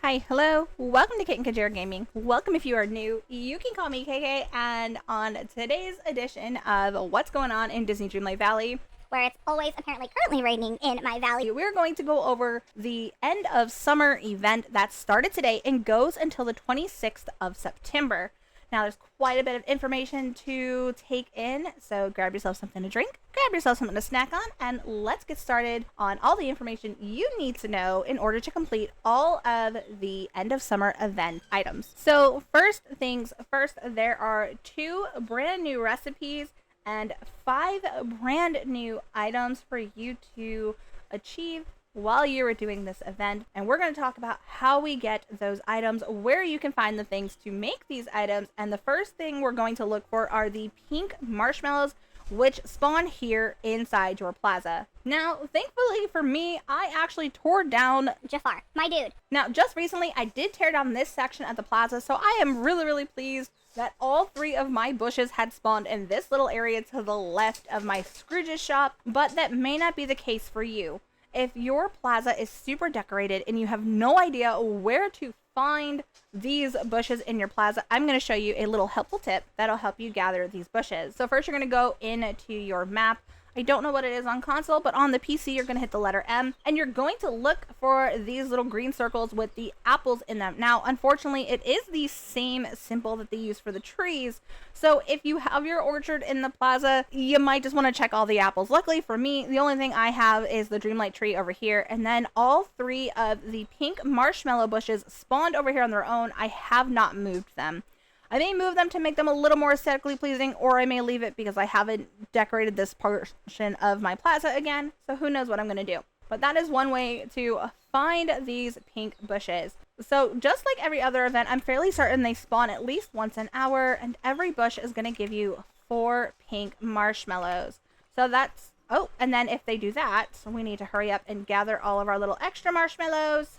Hi, hello, welcome to Kate and Kajira Gaming. Welcome if you are new. You can call me KK, and on today's edition of What's Going On in Disney Dreamlight Valley, where it's always apparently currently raining in my valley, we're going to go over the end of summer event that started today and goes until the 26th of September. Now, there's quite a bit of information to take in, so grab yourself something to drink, grab yourself something to snack on, and let's get started on all the information you need to know in order to complete all of the end of summer event items. So first things first, there are 2 brand new recipes and 5 brand new items for you to achieve while you are doing this event, and we're going to talk about how we get those items, where you can find the things to make these items, and the first thing we're going to look for are the pink marshmallows, which spawn here inside your plaza. Now, thankfully for me, I actually tore down Jafar, my dude. Now, just recently, I did tear down this section at the plaza, so I am really pleased that all 3 of my bushes had spawned in this little area to the left of my Scrooge's shop, but that may not be the case for you. If your plaza is super decorated and you have no idea where to find these bushes in your plaza, I'm going to show you a little helpful tip that'll help you gather these bushes. So first, you're going to go into your map. I don't know what it is on console, but on the PC, you're going to hit the letter M, and you're going to look for these little green circles with the apples in them. Now, unfortunately, it is the same symbol that they use for the trees, so if you have your orchard in the plaza, you might just want to check all the apples. Luckily for me, the only thing I have is the Dreamlight tree over here, and then all 3 of the pink marshmallow bushes spawned over here on their own. I have not moved them. I may move them to make them a little more aesthetically pleasing, or I may leave it because I haven't decorated this portion of my plaza again, so who knows what I'm going to do. But that is one way to find these pink bushes. So just like every other event, I'm fairly certain they spawn at least once an hour, and every bush is going to give you 4 pink marshmallows. So that's, oh, and then if they do that, so we need to hurry up and gather all of our little extra marshmallows.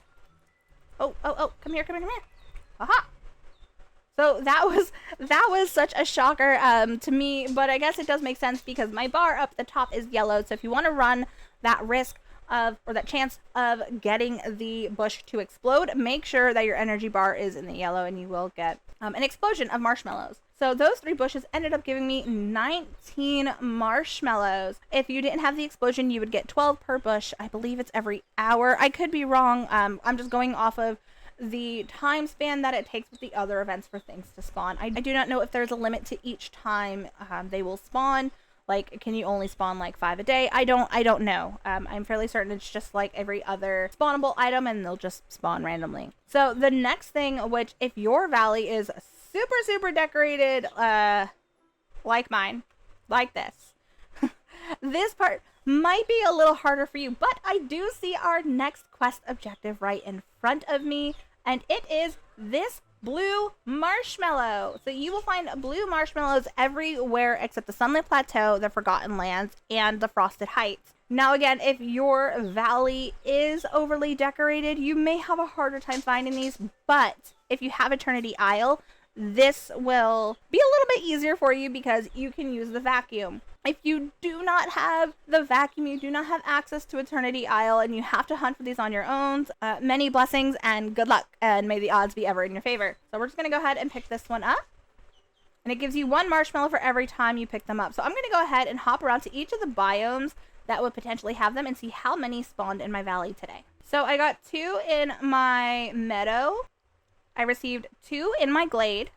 Oh, come here. Aha! So that was such a shocker to me, but I guess it does make sense because my bar up the top is yellow. So if you want to run that risk of, or that chance of getting the bush to explode, make sure that your energy bar is in the yellow and you will get an explosion of marshmallows. So those 3 bushes ended up giving me 19 marshmallows. If you didn't have the explosion, you would get 12 per bush. I believe it's every hour. I could be wrong. I'm just going off of the time span that it takes with the other events for things to spawn. I do not know if there's a limit to each time they will spawn. Like, can you only spawn like 5 a day? I don't know. I'm fairly certain it's just like every other spawnable item and they'll just spawn randomly. So the next thing, which if your valley is super decorated, like mine, like this, this part might be a little harder for you, but I do see our next quest objective right in front of me, and it is this blue marshmallow. So you will find blue marshmallows everywhere except the Sunlit Plateau, the Forgotten Lands, and the Frosted Heights. Now again, if your valley is overly decorated, you may have a harder time finding these, but if you have Eternity Isle, this will be a little bit easier for you because you can use the vacuum. If you do not have the vacuum, you do not have access to Eternity Isle, and you have to hunt for these on your own, many blessings and good luck, and may the odds be ever in your favor. So we're just going to go ahead and pick this one up. And it gives you 1 marshmallow for every time you pick them up. So I'm going to go ahead and hop around to each of the biomes that would potentially have them and see how many spawned in my valley today. So I got 2 in my meadow. I received 2 in my glade,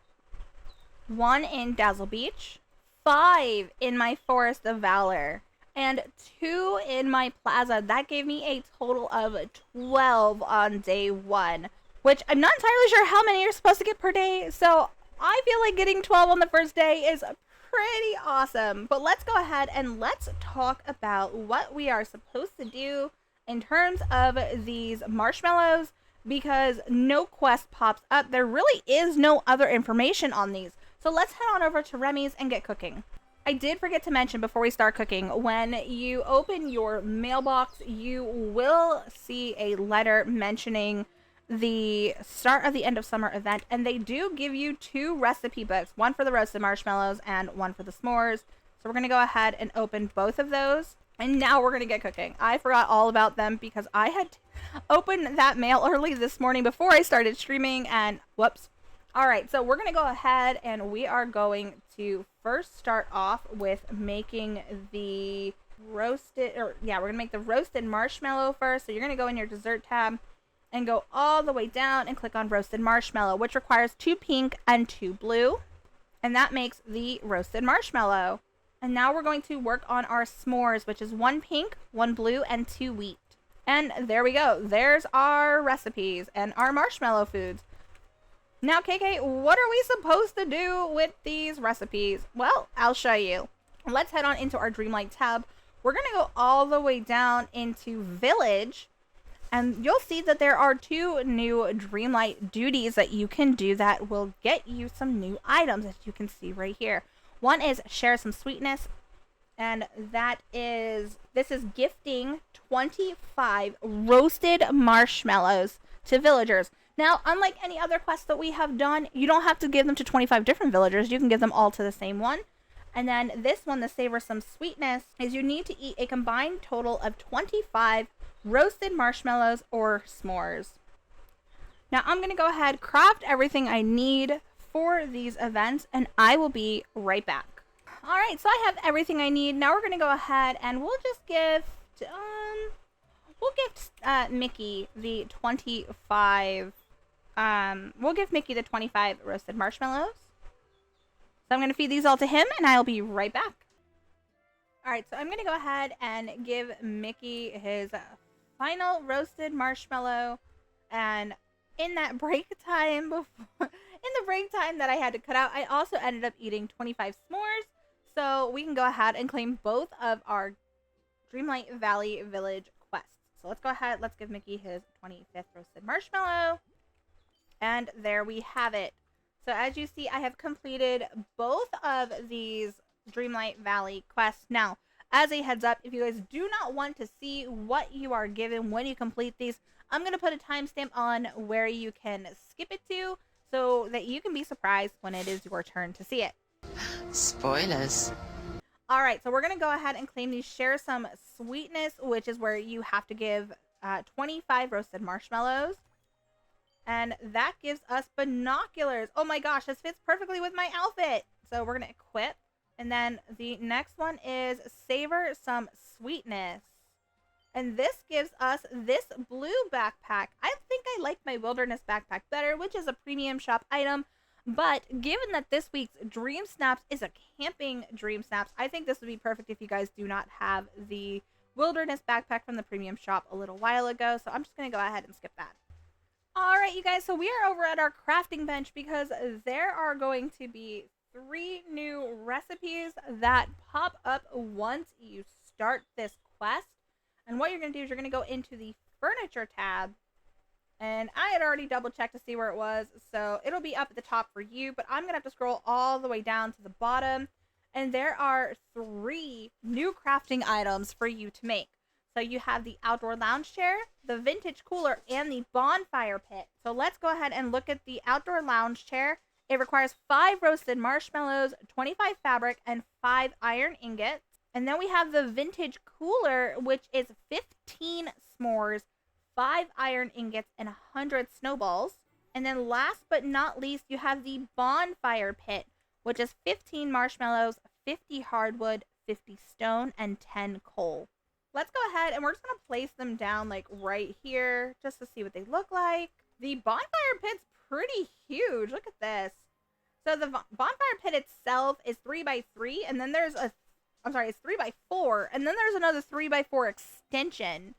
1 in Dazzle Beach, 5 in my Forest of Valor, and 2 in my plaza. That gave me a total of 12 on day 1, which I'm not entirely sure how many you're supposed to get per day, so I feel like getting 12 on the first day is pretty awesome. But let's go ahead and let's talk about what we are supposed to do in terms of these marshmallows, because no quest pops up. There really is no other information on these. So let's head on over to Remy's and get cooking. I did forget to mention before we start cooking, when you open your mailbox, you will see a letter mentioning the start of the end of summer event, and they do give you 2 recipe books, one for the roasted marshmallows and one for the s'mores. So we're going to go ahead and open both of those. And now we're gonna get cooking. I forgot all about them because I had opened that mail early this morning before I started streaming, and whoops. All right, so we're gonna go ahead and we are going to first start off with making the roasted, we're gonna make the roasted marshmallow first. So you're gonna go in your dessert tab and go all the way down and click on roasted marshmallow, which requires 2 pink and 2 blue. And that makes the roasted marshmallow. And now we're going to work on our s'mores, which is 1 pink, 1 blue, and 2 wheat. And there we go. There's our recipes and our marshmallow foods. Now, KK, what are we supposed to do with these recipes? Well, I'll show you. Let's head on into our Dreamlight tab. We're going to go all the way down into Village. And you'll see that there are 2 new Dreamlight duties that you can do that will get you some new items, as you can see right here. One is share some sweetness, and this is gifting 25 roasted marshmallows to villagers. Now, unlike any other quest that we have done, you don't have to give them to 25 different villagers. You can give them all to the same one. And then this one, the savor some sweetness, is you need to eat a combined total of 25 roasted marshmallows or s'mores. Now I'm going to go ahead, craft everything I need for these events, and I will be right back. All right, so I have everything I need. Now we're going to go ahead and we'll just gift Mickey the 25 we'll give Mickey the 25 roasted marshmallows. So I'm going to feed these all to him, and I'll be right back. All right, so I'm going to go ahead and give Mickey his final roasted marshmallow, and in that break time that I had to cut out, I also ended up eating 25 s'mores, so we can go ahead and claim both of our Dreamlight Valley Village quests. So let's go ahead, let's give Mickey his 25th roasted marshmallow, and there we have it. So as you see, I have completed both of these Dreamlight Valley quests. Now, as a heads up, if you guys do not want to see what you are given when you complete these, I'm going to put a timestamp on where you can skip it to so that you can be surprised when it is your turn to see it. Spoilers. All right, so we're going to go ahead and claim these share some sweetness, which is where you have to give 25 roasted marshmallows. And that gives us binoculars. Oh my gosh, this fits perfectly with my outfit. So we're going to equip. And then the next one is savor some sweetness. And this gives us this blue backpack. I think I like my wilderness backpack better, which is a premium shop item. But given that this week's Dream Snaps is a camping Dream Snaps, I think this would be perfect if you guys do not have the wilderness backpack from the premium shop a little while ago. So I'm just going to go ahead and skip that. All right, you guys, so we are over at our crafting bench because there are going to be 3 new recipes that pop up once you start this quest. And what you're going to do is you're going to go into the furniture tab. And I had already double checked to see where it was, so it'll be up at the top for you. But I'm going to have to scroll all the way down to the bottom. And there are 3 new crafting items for you to make. So you have the outdoor lounge chair, the vintage cooler, and the bonfire pit. So let's go ahead and look at the outdoor lounge chair. It requires 5 roasted marshmallows, 25 fabric, and 5 iron ingots. And then we have the vintage cooler, which is 15 s'mores, 5 iron ingots, and 100 snowballs. And then last but not least, you have the bonfire pit, which is 15 marshmallows, 50 hardwood, 50 stone, and 10 coal. Let's go ahead and we're just going to place them down like right here just to see what they look like. The bonfire pit's pretty huge. Look at this. So the bonfire pit itself is 3x3, and then there's it's 3x4, and then there's another 3x4 extension.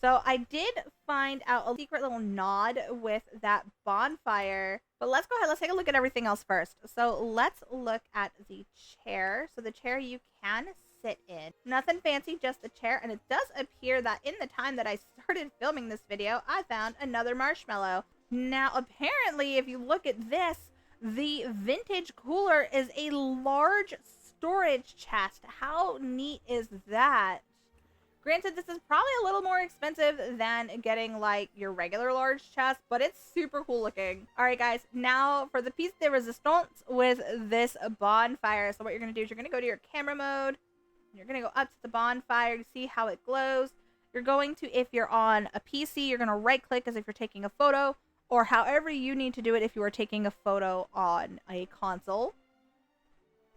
So I did find out a secret little nod with that bonfire. But let's go ahead, let's take a look at everything else first. So let's look at the chair. So the chair you can sit in. Nothing fancy, just the chair. And it does appear that in the time that I started filming this video, I found another marshmallow. Now, apparently, if you look at this, the vintage cooler is a large storage chest. How neat is that? Granted, this is probably a little more expensive than getting like your regular large chest, but it's super cool looking. All right, guys, now for the piece de resistance with this bonfire. So what you're going to do is you're going to go to your camera mode, You're going to go up to the bonfire to see how it glows. You're going to, if you're on a PC, you're going to right click as if you're taking a photo, or however you need to do it if you are taking a photo on a console.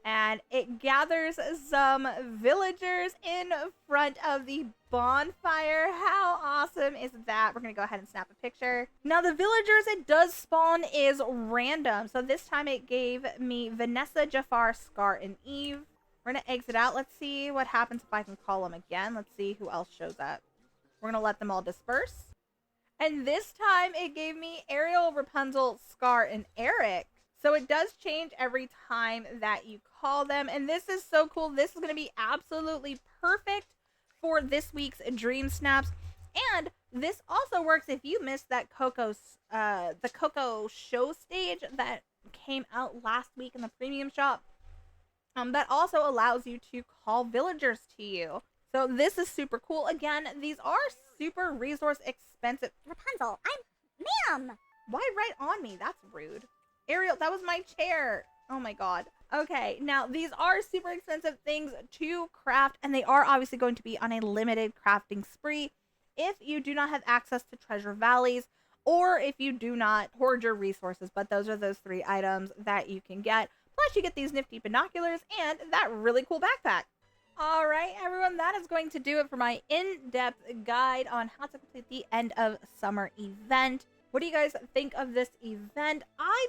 And it gathers some villagers in front of the bonfire. How awesome is that? We're going to go ahead and snap a picture. Now, the villagers it does spawn is random. So this time it gave me Vanessa, Jafar, Scar, and Eve. We're going to exit out. Let's see what happens if I can call them again. Let's see who else shows up. We're going to let them all disperse. And this time it gave me Ariel, Rapunzel, Scar, and Eric. So it does change every time that you call them. And this is so cool. This is going to be absolutely perfect for this week's Dream Snaps. And this also works if you missed that the Coco show stage that came out last week in the premium shop. That also allows you to call villagers to you. So this is super cool. Again, these are super resource expensive. Rapunzel, ma'am. Why right on me? That's rude. Ariel, that was my chair. Oh my god. Okay, now these are super expensive things to craft, and they are obviously going to be on a limited crafting spree if you do not have access to treasure valleys, or if you do not hoard your resources. But those are those 3 items that you can get. Plus you get these nifty binoculars and that really cool backpack. All right, everyone, that is going to do it for my in-depth guide on how to complete the end of summer event. What do you guys think of this event? I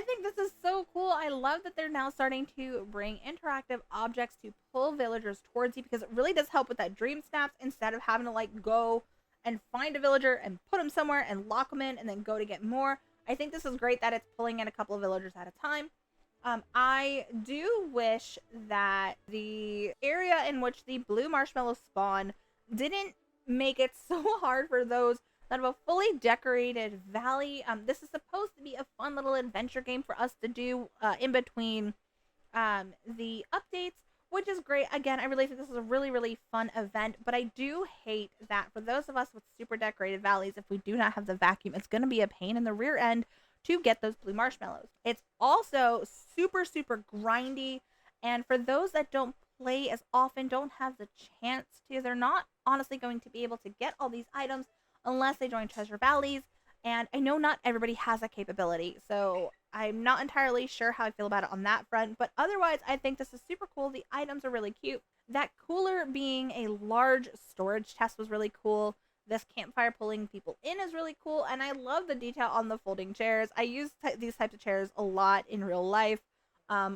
think this is so cool. I love that they're now starting to bring interactive objects to pull villagers towards you, because it really does help with that dream snaps instead of having to like go and find a villager and put them somewhere and lock them in and then go to get more. I think this is great that it's pulling in a couple of villagers at a time. I do wish that the area in which the blue marshmallows spawn didn't make it so hard for those that have a fully decorated valley. This is supposed to be a fun little adventure game for us to do in between the updates, which is great. Again, I really think this is a really, really fun event, but I do hate that for those of us with super decorated valleys, if we do not have the vacuum, it's going to be a pain in the rear end to get those blue marshmallows. It's also super, super grindy, and for those that don't play as often, don't have the chance to, they're not honestly going to be able to get all these items unless they join treasure valleys, and I know not everybody has that capability, so I'm not entirely sure how I feel about it on that front, but otherwise I think this is super cool. The items are really cute. That cooler being a large storage chest was really cool. This campfire pulling people in is really cool, and I love the detail on the folding chairs. I use these types of chairs a lot in real life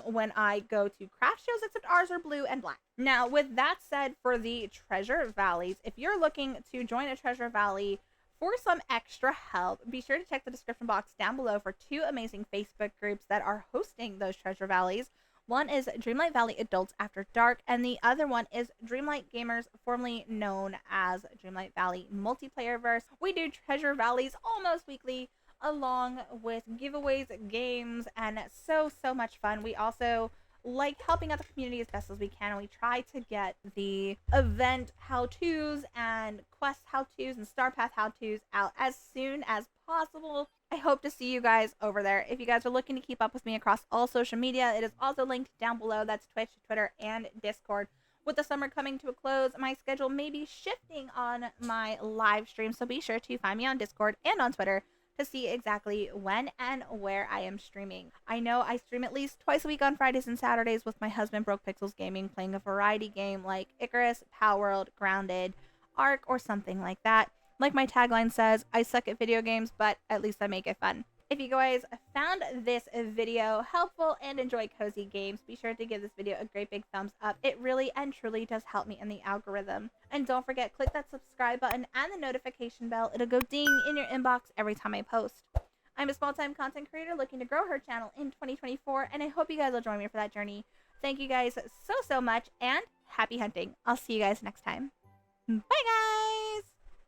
when I go to craft shows, except ours are blue and black. Now, with that said, for the treasure valleys, if you're looking to join a treasure valley for some extra help, be sure to check the description box down below for 2 amazing Facebook groups that are hosting those treasure valleys. One is Dreamlight Valley Adults After Dark, and the other one is Dreamlight Gamers, formerly known as Dreamlight Valley Multiplayerverse. We do treasure valleys almost weekly, along with giveaways, games, and so much fun. We also like helping out the community as best as we can, and we try to get the event how-tos and quest how-tos and star path how-tos out as soon as possible. I hope to see you guys over there. If you guys are looking to keep up with me across all social media, it is also linked down below. That's Twitch, Twitter, and Discord. With the summer coming to a close, my schedule may be shifting on my live stream, so be sure to find me on Discord and on Twitter to see exactly when and where I am streaming. I know I stream at least twice a week on Fridays and Saturdays with my husband, Broke Pixels Gaming, playing a variety game like Icarus, Power World, Grounded, Ark, or something like that. Like my tagline says, I suck at video games, but at least I make it fun. If you guys found this video helpful and enjoy cozy games, be sure to give this video a great big thumbs up. It really and truly does help me in the algorithm. And don't forget, click that subscribe button and the notification bell. It'll go ding in your inbox every time I post. I'm a small-time content creator looking to grow her channel in 2024, and I hope you guys will join me for that journey. Thank you guys so much, and happy hunting. I'll see you guys next time. Bye, guys!